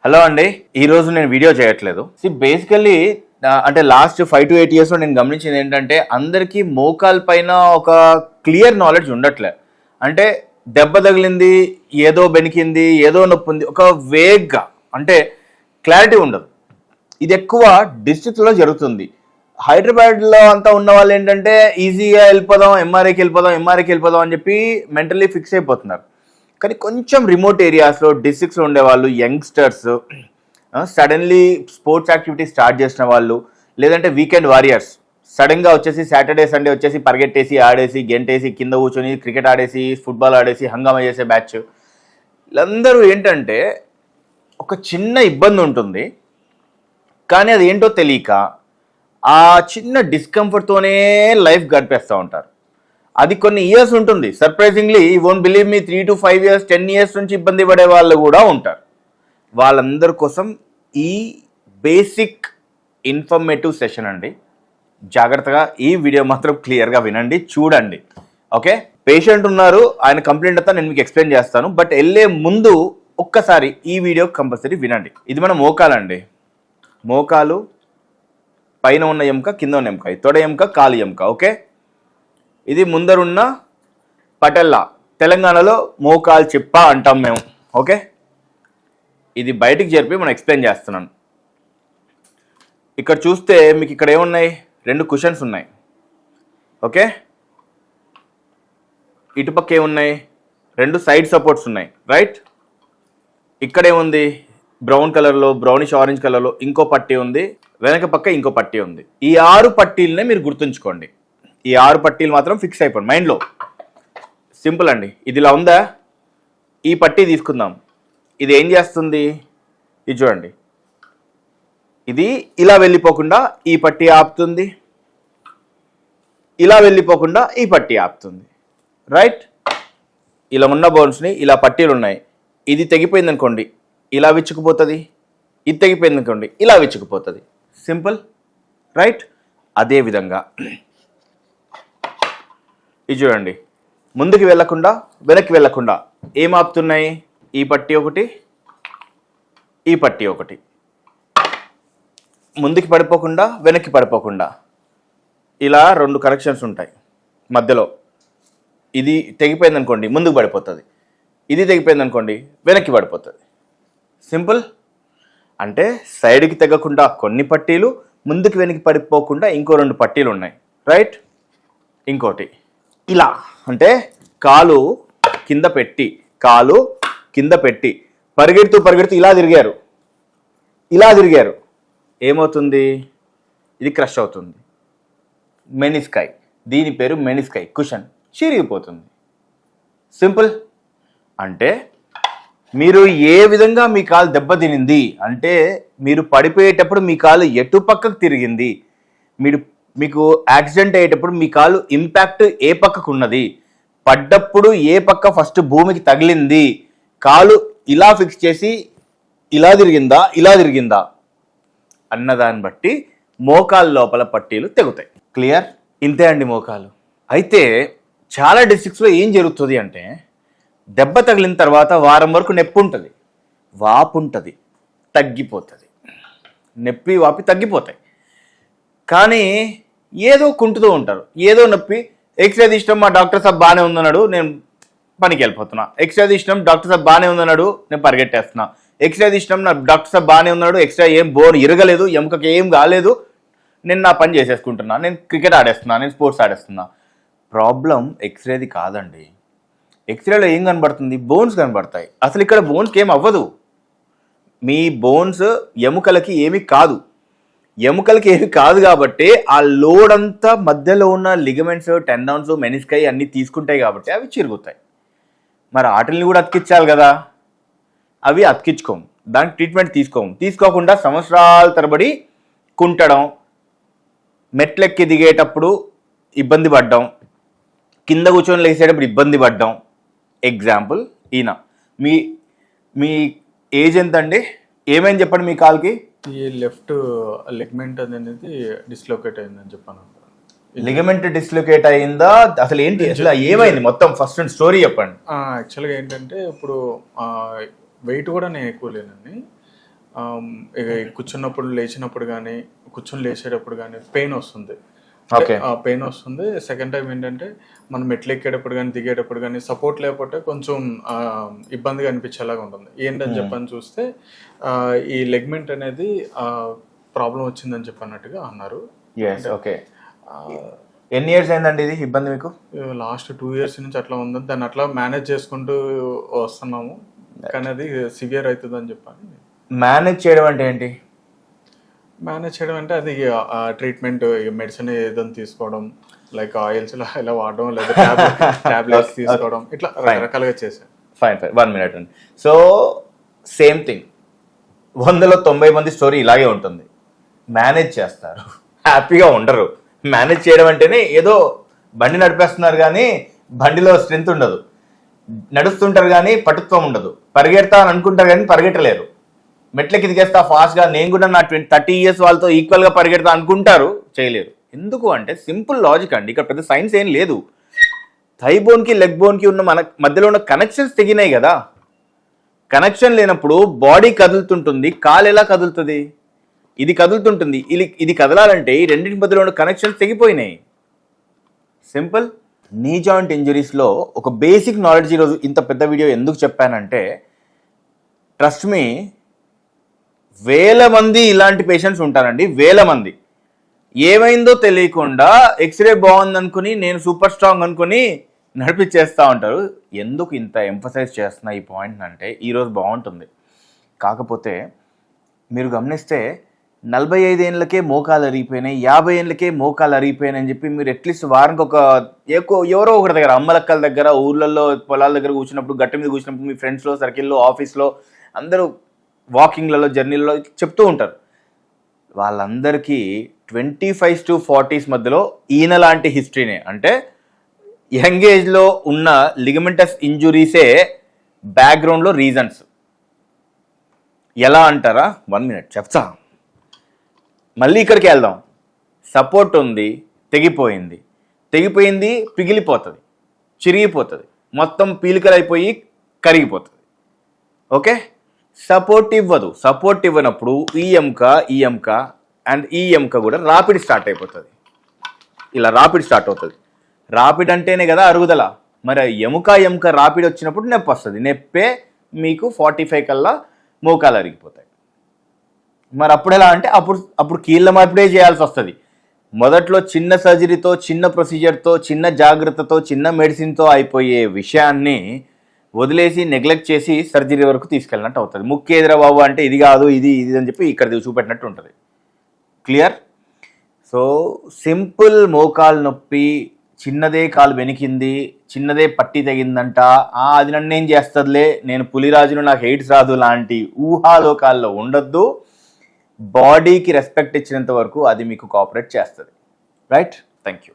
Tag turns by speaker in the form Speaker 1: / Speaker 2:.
Speaker 1: Hello అండి, ఈ రోజు నేను వీడియో చేయట్లేదు. బేసికల్లీ అంటే లాస్ట్ 5 to 8 years లో నేను గమనించింది ఏంటంటే అందరికీ మోకాల్ పైన ఒక క్లియర్ నాలెడ్జ్ ఉండట్లే. అంటే దెబ్బ తగిలింది, ఏదో బెనికింది, ఏదో నొప్పి ఉంది, ఒక వేగ్గా అంటే క్లారిటీ ఉండదు. ఇది ఎక్కువ డిస్ట్రిక్ట్లో జరుగుతుంది. హైదరాబాద్లో అంతా ఉన్న వాళ్ళు ఏంటంటే ఈజీగా వెళ్ళిపోదాం, ఎంఆర్ఐకి వెళ్ళిపోదాం అని చెప్పి మెంటల్లీ ఫిక్స్ అయిపోతున్నారు. కానీ కొంచెం రిమోట్ ఏరియాస్లో డిస్ట్రిక్ట్స్లో ఉండేవాళ్ళు, youngsters, suddenly sports activity start చేసిన వాళ్ళు, లేదంటే వీకెండ్ వారియర్స్ సడన్గా వచ్చేసి సాటర్డే సండే వచ్చేసి పరిగెట్టేసి ఆడేసి గెంటేసి కింద కూర్చొని క్రికెట్ ఆడేసి ఫుట్బాల్ ఆడేసి హంగామా చేసే బ్యాచ్, వీళ్ళందరూ ఏంటంటే ఒక చిన్న ఇబ్బంది ఉంటుంది, కానీ అది ఏంటో తెలియక ఆ చిన్న డిస్కంఫర్ట్తోనే లైఫ్ గడిపేస్తూ ఉంటారు. అది కొన్ని ఇయర్స్ ఉంటుంది. Surprisingly you won't believe me 3 to 5 years 10 years నుంచి ఇబ్బంది పడే వాళ్ళు కూడా ఉంటారు. వాళ్ళందరి కోసం ఈ బేసిక్ ఇన్ఫర్మేటివ్ సెషన్ అండి. జాగ్రత్తగా ఈ వీడియో మాత్రం క్లియర్గా వినండి, చూడండి. ఓకే, పేషెంట్ ఉన్నారు, ఆయన కంప్లైంట్ అంతా నేను మీకు ఎక్స్ప్లెయిన్ చేస్తాను. బట్ వెళ్ళే ముందు ఒక్కసారి ఈ వీడియో కంపల్సరీ వినండి. ఇది మన మోకాలండి. మోకాలు పైన ఉన్న ఎముక, కింద ఉన్న ఎముక, తొడ ఎముక, కాలు ఎముక. ఓకే, ఇది ముందరున్న పటెల్లా, తెలంగాణలో మోకాలు చిప్ప అంటాం మేము. ఓకే, ఇది బయటికి జరిపి మనం ఎక్స్ప్లెయిన్ చేస్తున్నాను. ఇక్కడ చూస్తే మీకు ఇక్కడ ఏమున్నాయి, 2 కుషన్స్ ఉన్నాయి. ఓకే, ఇటుపక్క ఏమున్నాయి, 2 సైడ్ సపోర్ట్స్ ఉన్నాయి. రైట్, ఇక్కడ ఏముంది, బ్రౌన్ కలర్లో, బ్రౌనిష్ ఆరెంజ్ కలర్లో ఇంకో పట్టీ ఉంది, వెనక పక్క ఇంకో పట్టీ ఉంది. ఈ 6 పట్టీలనే మీరు గుర్తుంచుకోండి. ఈ 6 పట్టీలు మాత్రం ఫిక్స్ అయిపోండి మైండ్లో. సింపుల్ అండి. ఇది ఇలా ఉందా, ఈ పట్టీ తీసుకుందాం. ఇది ఏం చేస్తుంది, ఇది చూడండి. ఇది ఇలా వెళ్ళిపోకుండా ఈ పట్టీ ఆపుతుంది, ఇలా వెళ్ళిపోకుండా ఈ పట్టీ ఆపుతుంది. రైట్, ఇలా ఉన్న బోన్స్ని ఇలా పట్టీలు ఉన్నాయి. ఇది తెగిపోయింది అనుకోండి, ఇలా విచ్చుకుపోతుంది. ఇది తెగిపోయింది అనుకోండి, ఇలా విచ్చుకుపోతుంది. సింపుల్. రైట్, అదేవిధంగా ఇది చూడండి. ముందుకు వెళ్ళకుండా వెనక్కి వెళ్ళకుండా ఏం ఆపుతున్నాయి, ఈ పట్టీ ఒకటి, ఈ పట్టీ ఒకటి. ముందుకి పడిపోకుండా వెనక్కి పడిపోకుండా ఇలా 2 కనెక్షన్స్ ఉంటాయి మధ్యలో. ఇది తెగిపోయింది అనుకోండి, ముందుకు పడిపోతుంది. ఇది తెగిపోయింది అనుకోండి, వెనక్కి పడిపోతుంది. సింపుల్. అంటే సైడ్కి తెగకుండా కొన్ని పట్టీలు, ముందుకు వెనక్కి పడిపోకుండా ఇంకో 2 పట్టీలు ఉన్నాయి. రైట్, ఇంకోటి ఇలా, అంటే కాలు కింద పెట్టి, కాలు కింద పెట్టి పరిగెడుతూ ఇలా తిరిగారు, ఏమవుతుంది, ఇది క్రష్ అవుతుంది. మెనిస్కై, దీని పేరు మెనిస్కై, కుషన్ చిరిగిపోతుంది. సింపుల్. అంటే మీరు ఏ విధంగా మీ కాలు దెబ్బతినింది అంటే, మీరు పడిపోయేటప్పుడు మీ కాలు ఎటు పక్కకు తిరిగింది, మీకు యాక్సిడెంట్ అయ్యేటప్పుడు మీ కాలు ఇంపాక్ట్ ఏ పక్కకు ఉన్నది, పడ్డప్పుడు ఏ పక్క ఫస్ట్ భూమికి తగిలింది, కాలు ఇలా ఫిక్స్ చేసి ఇలా తిరిగిందా అన్నదాన్ని బట్టి మోకాలు లోపల పట్టీలు తెగుతాయి. క్లియర్? ఇంతే అండి మోకాలు. అయితే చాలా డిస్ట్రిక్ట్స్లో ఏం జరుగుతుంది అంటే, దెబ్బ తగిలిన తర్వాత వారం వరకు నొప్పి ఉంటుంది, వాపు ఉంటుంది, తగ్గిపోతుంది. నొప్పి వాపి తగ్గిపోతాయి. కానీ ఏదో కుంటుతూ ఉంటారు, ఏదో నొప్పి. ఎక్స్రే తీసినాం, మా డాక్టర్ సాబ్ బాగానే ఉందన్నాడు, నేను పనికి వెళ్ళిపోతున్నా. ఎక్స్రే తీసినాం, డాక్టర్ సాబ్ బాగానే ఉందన్నాడు, నేను పరిగెట్టేస్తున్నా. ఎక్స్రే తీసినాం, నా డాక్టర్ సాబ్ బాగానే ఉన్నాడు, ఎక్స్రే ఏం బోర్ ఇరగలేదు, ఎముకకి ఏం కాలేదు, నేను నా పని చేసేసుకుంటున్నా, నేను క్రికెట్ ఆడేస్తున్నా, నేను స్పోర్ట్స్ ఆడేస్తున్నా. ప్రాబ్లం ఎక్స్రేది కాదండి. ఎక్స్రేలో ఏం కనబడుతుంది, బోన్స్ కనబడతాయి. అసలు ఇక్కడ బోన్స్కి ఏం అవ్వదు. మీ బోన్స్ ఎముకలకి ఏమీ కాదు. ఎముకలకి ఏమి కాదు కాబట్టి ఆ లోడ్ అంతా మధ్యలో ఉన్న లిగమెంట్స్, టెండాన్స్, మెనిస్కై అన్నీ తీసుకుంటాయి కాబట్టి అవి చిరుగుతాయి. మరి వాటిని కూడా అతికించాలి కదా, అవి అతికించుకోము, దానికి ట్రీట్మెంట్ తీసుకోకుండా సంవత్సరాల తరబడి కుంటడం, మెట్లెక్కి దిగేటప్పుడు ఇబ్బంది పడ్డం, కింద కూర్చొని లేచేటప్పుడు ఇబ్బంది పడ్డం. ఎగ్జాంపుల్ ఈయన. మీ ఏజ్ ఎంత అండి, ఏమైంది చెప్పండి మీ కాల్కి?
Speaker 2: ఈ లెఫ్ట్ లిగమెంట్ అనేది డిస్లోకేట్ అయిందని చెప్పాను.
Speaker 1: లిగమెంట్ డిస్లోకేట్ అయిందా, అసలు ఏంటి, అసలు ఏమైంది మొత్తం ఫస్ట్ స్టోరీ చెప్పండి.
Speaker 2: యాక్చువల్గా ఏంటంటే, ఇప్పుడు వెయిట్ కూడా నేను ఎక్కువ లేనండి. ఇక కూర్చున్నప్పుడు లేచినప్పుడు కానీ కూర్చొని లేచేటప్పుడు కానీ పెయిన్ వస్తుంది.
Speaker 1: Okay.
Speaker 2: పెయిన్ వస్తుంది. సెకండ్ టైం ఏంటంటే మనం మెట్లు ఎక్కేటప్పుడు కానీ దిగేటప్పుడు కానీ సపోర్ట్ లేకపోతే కొంచెం ఇబ్బందిగా అనిపించేలాగా ఉంటుంది. ఏంటని చెప్పని చూస్తే ఈ లెగ్మెంట్ అనేది ప్రాబ్లం వచ్చిందని చెప్పన్నట్టుగా అన్నారు.
Speaker 1: ఓకే, ఎన్ని ఇయర్స్ అయిందండి ఇది ఇబ్బంది మీకు?
Speaker 2: లాస్ట్ 2 years నుంచి అట్లా ఉంది. దాన్ని అట్లా మేనేజ్ చేసుకుంటూ వస్తున్నాము, కానీ అది సివియర్ అవుతుంది అని చెప్పని.
Speaker 1: మేనేజ్ చేయడం అంటే ఏంటి?
Speaker 2: మేనేజ్ చేయడం అంటే అది ట్రీట్మెంట్, మెడిసిన్ ఏదైనా తీసుకోవడం, లైక్ ఆయిల్స్ ఇలా వాడడం, లేదా టాబ్లెట్స్ తీసుకోవడం, ఇట్లా రకరకాలుగా చేశాను.
Speaker 1: ఫైన్ 1 minute అండి. సో సేమ్ థింగ్, 100లో 90 మంది స్టోరీ ఇలాగే ఉంటుంది. మేనేజ్ చేస్తారు, హ్యాపీగా ఉండరు. మేనేజ్ చేయడం అంటేనే ఏదో బండి నడిపేస్తున్నారు కానీ బండిలో స్ట్రెంత్ ఉండదు, నడుస్తుంటారు కానీ పటుత్వం ఉండదు, పరిగెడతా అని అనుకుంటారు కానీ పరిగెట్టలేరు, మెట్లకి దిగేస్తా ఫాస్ట్గా, నేను కూడా నా 30 years వాళ్ళతో ఈక్వల్గా పరిగెడతా అనుకుంటారు, చేయలేరు. ఎందుకు అంటే సింపుల్ లాజిక్ అండి, ఇక్కడ పెద్ద సైన్స్ ఏం లేదు. థై బోన్కి లెగ్ బోన్కి ఉన్న మన మధ్యలో ఉన్న కనెక్షన్స్ తెగినాయి కదా. కనెక్షన్ లేనప్పుడు బాడీ కదులుతుంటుంది, కాలు ఎలా కదులుతుంది? ఇది కదులుతుంటుంది, ఇది కదలాలంటే ఈ రెండింటి మధ్యలో ఉన్న కనెక్షన్స్ తెగిపోయినాయి. సింపుల్. నీ జాయింట్ ఇంజరీస్లో ఒక బేసిక్ నాలెడ్జ్ ఈరోజు ఇంత పెద్ద వీడియో ఎందుకు చెప్పానంటే, ట్రస్ట్ మీ, వేల మంది ఇలాంటి పేషెంట్స్ ఉంటారండి, వేల మంది. ఏమైందో తెలియకుండా ఎక్స్రే బాగుంది అనుకుని, నేను సూపర్ స్ట్రాంగ్ అనుకుని నడిపించేస్తూ ఉంటారు. ఎందుకు ఇంత ఎంఫసైజ్ చేస్తున్నా ఈ పాయింట్ అంటే, ఈరోజు బాగుంటుంది. కాకపోతే మీరు గమనిస్తే 45 ఏళ్ళకే మోకాలు అరిగిపోయినాయి, 50 ఏళ్ళకే మోకాలు అరిగిపోయినాయి అని చెప్పి మీరు అట్లీస్ట్ వారానికి ఎవరో ఒకటి దగ్గర, అమ్మలక్కల దగ్గర, ఊర్లలో పొలాల దగ్గర కూర్చున్నప్పుడు, గట్ట మీద కూర్చున్నప్పుడు, మీ ఫ్రెండ్స్లో సర్కిల్లో, ఆఫీస్లో అందరూ వాకింగ్లలో, జర్నీలలో చెప్తూ ఉంటారు. వాళ్ళందరికీ 25 to 40s మధ్యలో ఈయన లాంటి హిస్టరీనే, అంటే యంగ్ ఏజ్లో ఉన్న లిగమెంటస్ ఇంజురీసే బ్యాక్గ్రౌండ్లో రీజన్స్. ఎలా అంటారా? 1 minute చెప్తా. మళ్ళీ ఇక్కడికి వెళ్దాం. సపోర్ట్ ఉంది, తెగిపోయింది, పిగిలిపోతుంది, చిరిగిపోతుంది, మొత్తం పీలికలైపోయి కరిగిపోతుంది. ఓకే, సపోర్ట్ ఇవ్వదు. సపోర్ట్ ఇవ్వనప్పుడు ఈ ఎముక అండ్ ఈ ఎముక కూడా రాపిడ్ స్టార్ట్ అయిపోతుంది. ఇలా రాపిడ్ స్టార్ట్ అవుతుంది. రాపిడ్ అంటేనే కదా అరుగుదల. మరి ఎముక రాపిడ్ వచ్చినప్పుడు నొప్పి వస్తుంది. నొప్పే మీకు 45 కల్లా మోకాలు అరిగిపోతాయి. మరి అప్పుడు ఎలా అంటే, అప్పుడు కీళ్ళ మార్పిడే చేయాల్సి వస్తుంది. మొదట్లో చిన్న సర్జరీతో, చిన్న ప్రొసీజర్తో, చిన్న జాగ్రత్తతో, చిన్న మెడిసిన్తో అయిపోయే విషయాన్ని వదిలేసి నెగ్లెక్ట్ చేసి సర్జరీ వరకు తీసుకెళ్ళినట్టు అవుతుంది. ముక్కేదిరా బాబు అంటే ఇది కాదు, ఇది అని చెప్పి ఇక్కడ చూపెట్టినట్టు ఉంటుంది. క్లియర్? సో సింపుల్ మోకాలు నొప్పి, చిన్నదే కాలు వెనికింది, చిన్నదే పట్టి తెగిందంట, అది నన్నేం చేస్తుందిలే, నేను పులిరాజును, నాకు ఎయిడ్స్ రాదు లాంటి ఊహాలోకాల్లో ఉండొద్దు. బాడీకి రెస్పెక్ట్ ఇచ్చినంత వరకు అది మీకు కోఆపరేట్ చేస్తుంది. రైట్? Thank you.